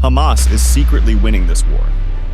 Hamas is secretly winning this war.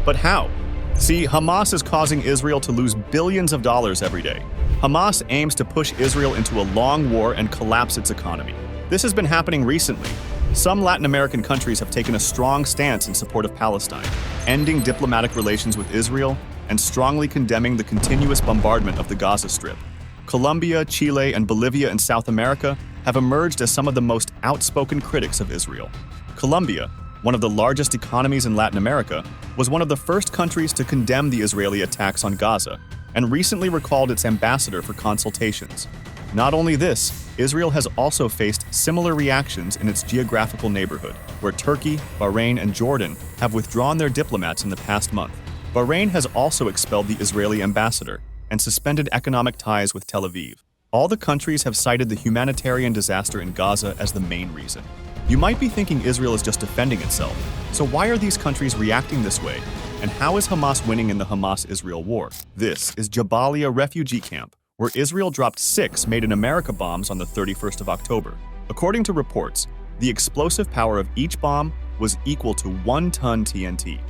But how? See, Hamas is causing Israel to lose billions of dollars every day. Hamas aims to push Israel into a long war and collapse its economy. This has been happening recently. Some Latin American countries have taken a strong stance in support of Palestine, ending diplomatic relations with Israel and strongly condemning the continuous bombardment of the Gaza Strip. Colombia, Chile, and Bolivia in South America have emerged as some of the most outspoken critics of Israel. Colombia, one of the largest economies in Latin America, was one of the first countries to condemn the Israeli attacks on Gaza and recently recalled its ambassador for consultations. Not only this, Israel has also faced similar reactions in its geographical neighborhood, where Turkey, Bahrain, and Jordan have withdrawn their diplomats in the past month. Bahrain has also expelled the Israeli ambassador and suspended economic ties with Tel Aviv. All the countries have cited the humanitarian disaster in Gaza as the main reason. You might be thinking Israel is just defending itself. So why are these countries reacting this way? And how is Hamas winning in the Hamas-Israel war? This is Jabalia refugee camp, where Israel dropped 6 Made in America bombs on the 31st of October. According to reports, the explosive power of each bomb was equal to 1 ton TNT.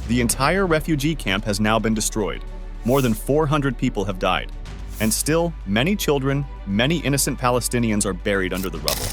The entire refugee camp has now been destroyed. More than 400 people have died. And still, many children, many innocent Palestinians are buried under the rubble.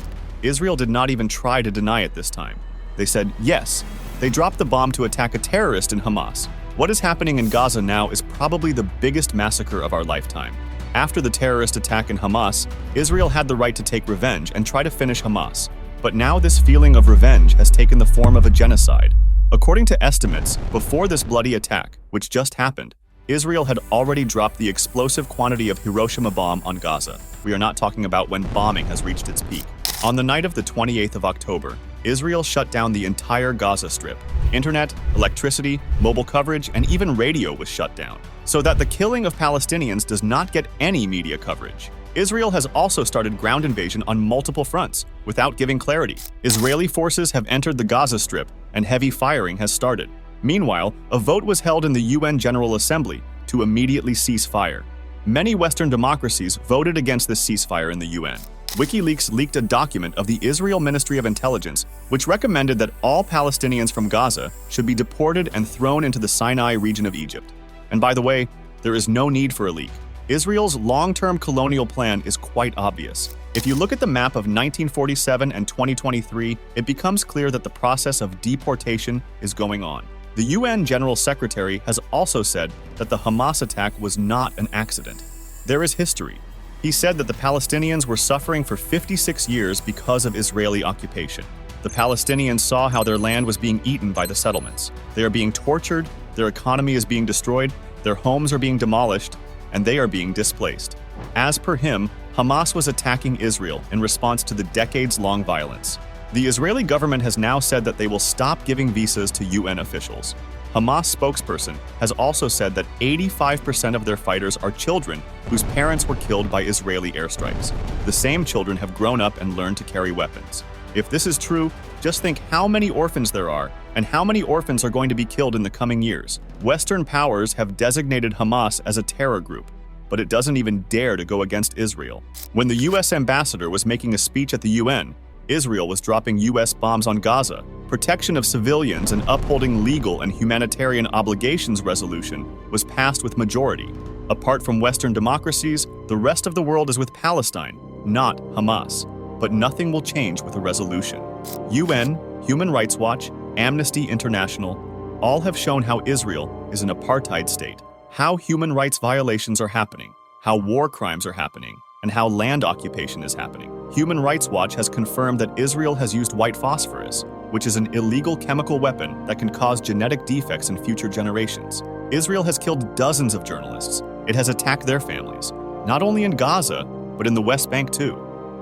Israel did not even try to deny it this time. They said, yes, they dropped the bomb to attack a terrorist in Hamas. What is happening in Gaza now is probably the biggest massacre of our lifetime. After the terrorist attack in Hamas, Israel had the right to take revenge and try to finish Hamas. But now this feeling of revenge has taken the form of a genocide. According to estimates, before this bloody attack, which just happened, Israel had already dropped the explosive quantity of Hiroshima bomb on Gaza. We are not talking about when bombing has reached its peak. On the night of the 28th of October, Israel shut down the entire Gaza Strip. Internet, electricity, mobile coverage, and even radio was shut down, so that the killing of Palestinians does not get any media coverage. Israel has also started ground invasion on multiple fronts, without giving clarity. Israeli forces have entered the Gaza Strip, and heavy firing has started. Meanwhile, a vote was held in the UN General Assembly to immediately cease fire. Many Western democracies voted against this ceasefire in the UN. WikiLeaks leaked a document of the Israel Ministry of Intelligence, which recommended that all Palestinians from Gaza should be deported and thrown into the Sinai region of Egypt. And by the way, there is no need for a leak. Israel's long-term colonial plan is quite obvious. If you look at the map of 1947 and 2023, it becomes clear that the process of deportation is going on. The UN General Secretary has also said that the Hamas attack was not an accident. There is history. He said that the Palestinians were suffering for 56 years because of Israeli occupation. The Palestinians saw how their land was being eaten by the settlements. They are being tortured, their economy is being destroyed, their homes are being demolished, and they are being displaced. As per him, Hamas was attacking Israel in response to the decades-long violence. The Israeli government has now said that they will stop giving visas to UN officials. Hamas spokesperson has also said that 85% of their fighters are children whose parents were killed by Israeli airstrikes. The same children have grown up and learned to carry weapons. If this is true, just think how many orphans there are and how many orphans are going to be killed in the coming years. Western powers have designated Hamas as a terror group, but it doesn't even dare to go against Israel. When the US ambassador was making a speech at the UN, Israel was dropping US bombs on Gaza. Protection of civilians and upholding legal and humanitarian obligations resolution was passed with majority. Apart from Western democracies, the rest of the world is with Palestine, not Hamas. But nothing will change with a resolution. UN, Human Rights Watch, Amnesty International, all have shown how Israel is an apartheid state, how human rights violations are happening, how war crimes are happening, and how land occupation is happening. Human Rights Watch has confirmed that Israel has used white phosphorus, which is an illegal chemical weapon that can cause genetic defects in future generations. Israel has killed dozens of journalists. It has attacked their families, not only in Gaza, but in the West Bank too.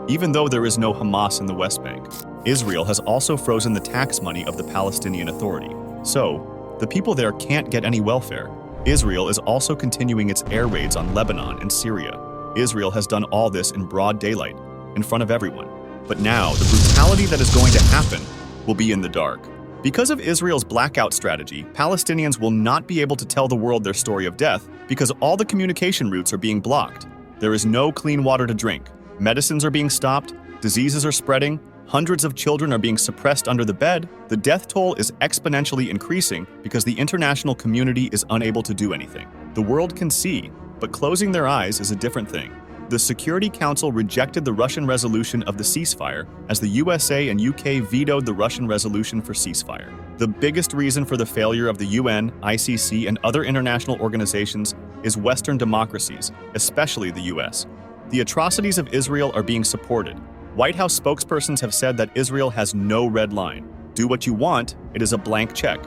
Even though there is no Hamas in the West Bank, Israel has also frozen the tax money of the Palestinian Authority. So, the people there can't get any welfare. Israel is also continuing its air raids on Lebanon and Syria. Israel has done all this in broad daylight, in front of everyone. But now, the brutality that is going to happen will be in the dark. Because of Israel's blackout strategy, Palestinians will not be able to tell the world their story of death because all the communication routes are being blocked. There is no clean water to drink. Medicines are being stopped, diseases are spreading, Hundreds of children are being suppressed under the bed. The death toll is exponentially increasing because the international community is unable to do anything. The world can see, but closing their eyes is a different thing. The Security Council rejected the Russian resolution of the ceasefire as the USA and UK vetoed the Russian resolution for ceasefire. The biggest reason for the failure of the UN, ICC, and other international organizations is Western democracies, especially the US. The atrocities of Israel are being supported. White House spokespersons have said that Israel has no red line. Do what you want, it is a blank check.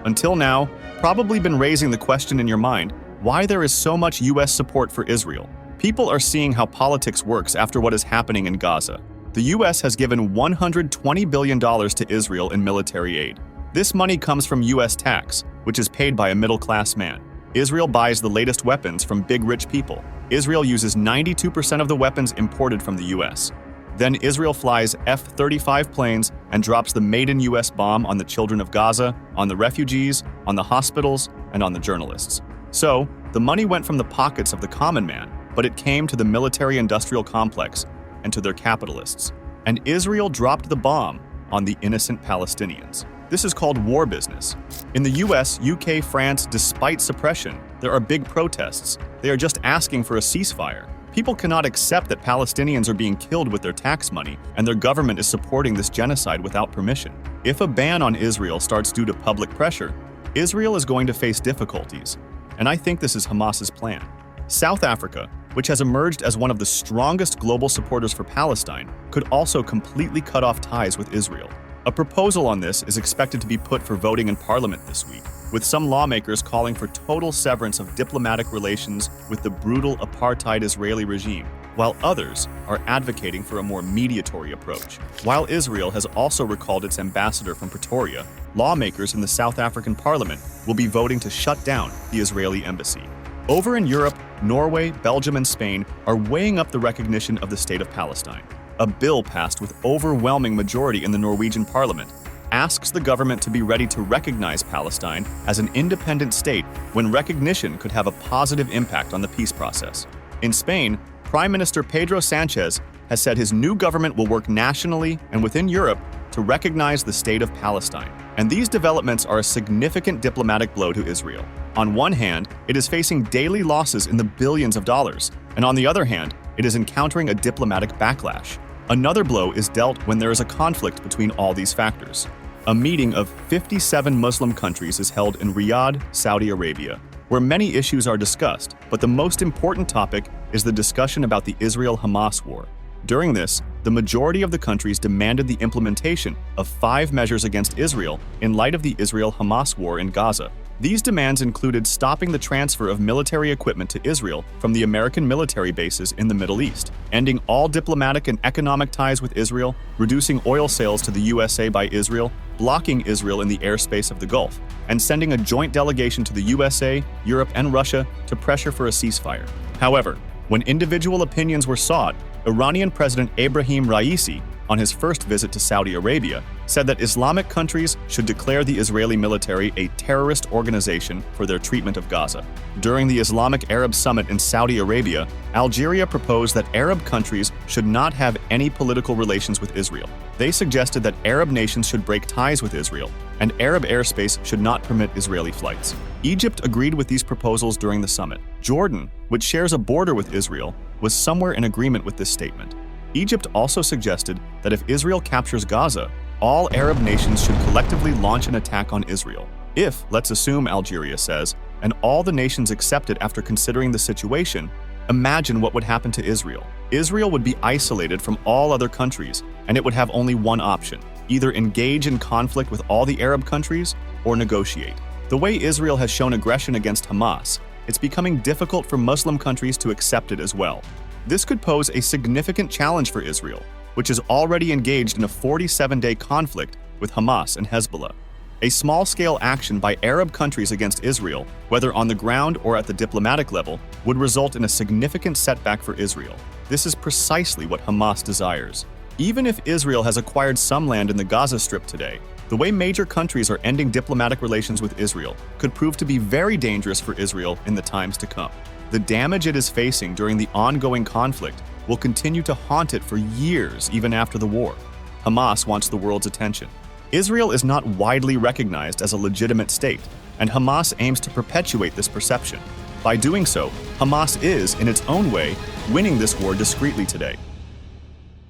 Until now, probably been raising the question in your mind why there is so much US support for Israel. People are seeing how politics works after what is happening in Gaza. The US has given $120 billion to Israel in military aid. This money comes from US tax, which is paid by a middle-class man. Israel buys the latest weapons from big rich people. Israel uses 92% of the weapons imported from the US. Then Israel flies F-35 planes and drops the made-in-US bomb on the children of Gaza, on the refugees, on the hospitals, and on the journalists. So, the money went from the pockets of the common man, but it came to the military-industrial complex and to their capitalists. And Israel dropped the bomb on the innocent Palestinians. This is called war business. In the US, UK, France, despite suppression, there are big protests. They are just asking for a ceasefire. People cannot accept that Palestinians are being killed with their tax money, and their government is supporting this genocide without permission. If a ban on Israel starts due to public pressure, Israel is going to face difficulties. And I think this is Hamas's plan. South Africa, which has emerged as one of the strongest global supporters for Palestine, could also completely cut off ties with Israel. A proposal on this is expected to be put for voting in Parliament this week, with some lawmakers calling for total severance of diplomatic relations with the brutal apartheid Israeli regime, while others are advocating for a more mediatory approach. While Israel has also recalled its ambassador from Pretoria, lawmakers in the South African Parliament will be voting to shut down the Israeli embassy. Over in Europe, Norway, Belgium, and Spain are weighing up the recognition of the State of Palestine. A bill passed with overwhelming majority in the Norwegian parliament asks the government to be ready to recognize Palestine as an independent state when recognition could have a positive impact on the peace process. In Spain, Prime Minister Pedro Sanchez has said his new government will work nationally and within Europe to recognize the State of Palestine. And these developments are a significant diplomatic blow to Israel. On one hand, it is facing daily losses in the billions of dollars, and on the other hand, it is encountering a diplomatic backlash. Another blow is dealt when there is a conflict between all these factors. A meeting of 57 Muslim countries is held in Riyadh, Saudi Arabia, where many issues are discussed, but the most important topic is the discussion about the Israel-Hamas war. During this, the majority of the countries demanded the implementation of 5 measures against Israel in light of the Israel-Hamas war in Gaza. These demands included stopping the transfer of military equipment to Israel from the American military bases in the Middle East, ending all diplomatic and economic ties with Israel, reducing oil sales to the USA by Israel, blocking Israel in the airspace of the Gulf, and sending a joint delegation to the USA, Europe, and Russia to pressure for a ceasefire. However, when individual opinions were sought, Iranian President Ebrahim Raisi, on his first visit to Saudi Arabia, said that Islamic countries should declare the Israeli military a terrorist organization for their treatment of Gaza. During the Islamic Arab Summit in Saudi Arabia, Algeria proposed that Arab countries should not have any political relations with Israel. They suggested that Arab nations should break ties with Israel, and Arab airspace should not permit Israeli flights. Egypt agreed with these proposals during the summit. Jordan, which shares a border with Israel, was somewhere in agreement with this statement. Egypt also suggested that if Israel captures Gaza, all Arab nations should collectively launch an attack on Israel. If, let's assume, Algeria says, and all the nations accept it after considering the situation, imagine what would happen to Israel. Israel would be isolated from all other countries, and it would have only one option: either engage in conflict with all the Arab countries or negotiate. The way Israel has shown aggression against Hamas, it's becoming difficult for Muslim countries to accept it as well. This could pose a significant challenge for Israel, which is already engaged in a 47-day conflict with Hamas and Hezbollah. A small-scale action by Arab countries against Israel, whether on the ground or at the diplomatic level, would result in a significant setback for Israel. This is precisely what Hamas desires. Even if Israel has acquired some land in the Gaza Strip today, the way major countries are ending diplomatic relations with Israel could prove to be very dangerous for Israel in the times to come. The damage it is facing during the ongoing conflict will continue to haunt it for years even after the war. Hamas wants the world's attention. Israel is not widely recognized as a legitimate state, and Hamas aims to perpetuate this perception. By doing so, Hamas is, in its own way, winning this war discreetly today.